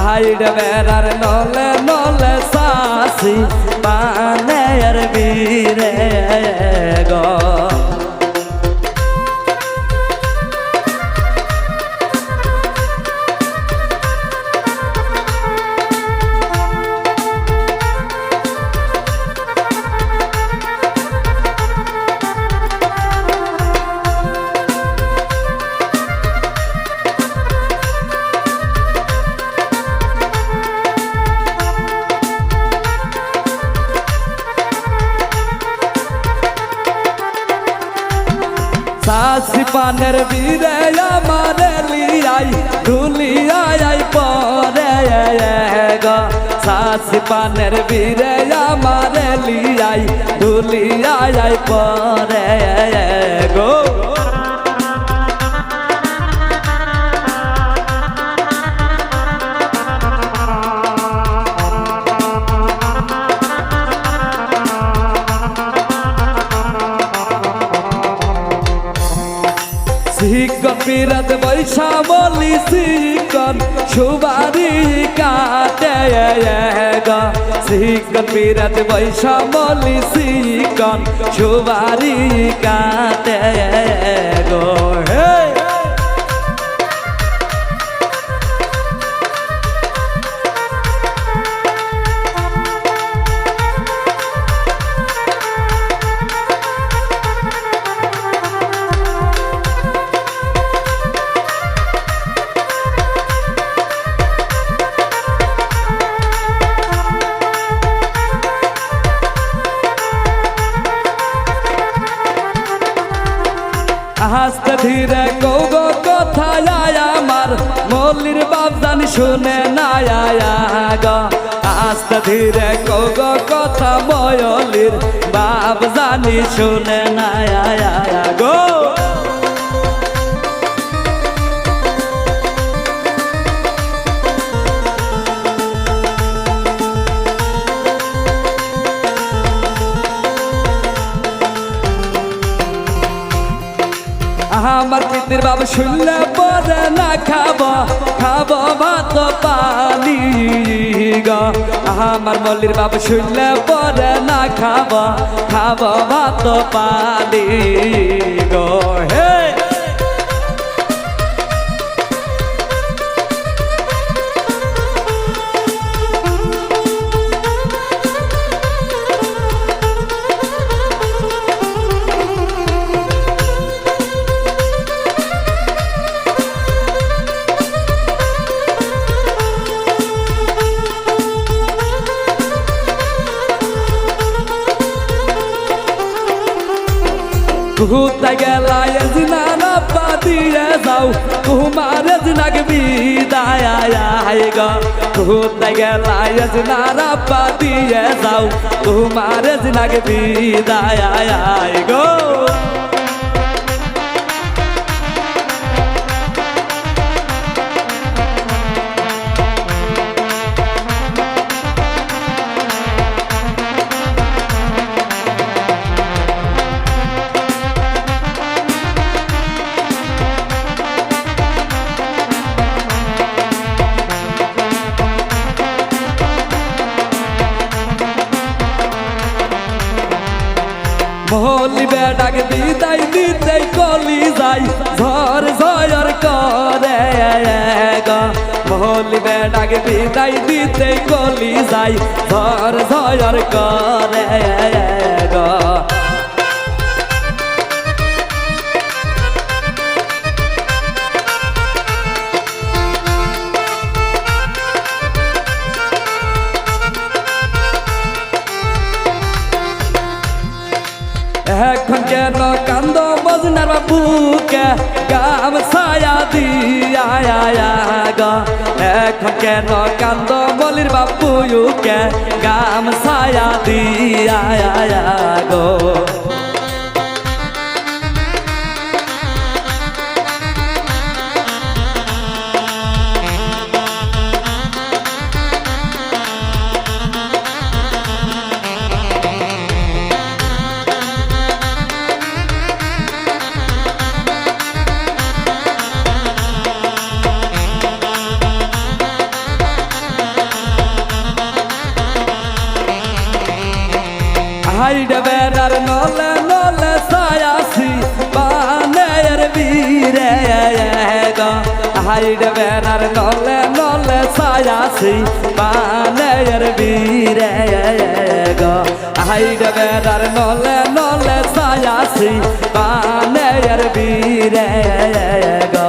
hide বেড়ার নলে নলে সাসি পানের বীরে গো সাসি পানের বীরে আমারে লিয়াই ধুলিয়াই পরে গো সাসি পানের বীরে আমারে লিয়াই ধুলিয়াই পরে গো শিকন পিরাত বৈশা বলি শিকন সুবারি কাটে গা শিকন পিরাত বৈশা বলি শিকন সুবারি কাটে গো হে হাসতে ধীরে কৌগো কথা আমার মল্লির বাপ জানি শুনে না গো হাসতে ধীরে কৌগো কথা ময়লির বাপ জানি শুনে না গো আমার পিতির বাবা শুনলে পরে না খাবো ভাত পানি গো আমার মল্লির বাবা শুনলে পরে না খাবো ভাত পানি গো হে ঘুরতে গেলায় জিনানা পাতিয়ে যাও তোমার জিনাকে বিদায় গো ঘুরতে গেলায় জিনানা পাতিয়ে যাও তোমার জিনাকে বিদায় গো মহলি বেডাকে বিদায় দিতে কলি যাই ঝড় ঝড় করে গো মহলি বেডাকে বিদায় দিতে কলি যাই ঝড় ঝড় করে গো এখন কেন কান্দ বজনার বাবুকে গাম ছায়া দিয়া গো এখন কেন কান্দ বলির বাবুকে গাম ছায়া দিয়া গো হাইডে বেড়ার নলে নলে ছায়াছি বানের বীরে গো হাইডে বেড়ার নলে নলে ছায়াছি বানের বীরে গো হাইডে বেড়ার নলে নলে ছায়াছি বানের বীরে গো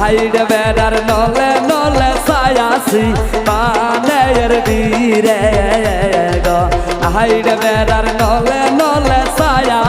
হাইডে বেড়ার নলে নলে ছায়াছি বানের বীরে গো হাইডে বেড়ার নলে নলে ছায়া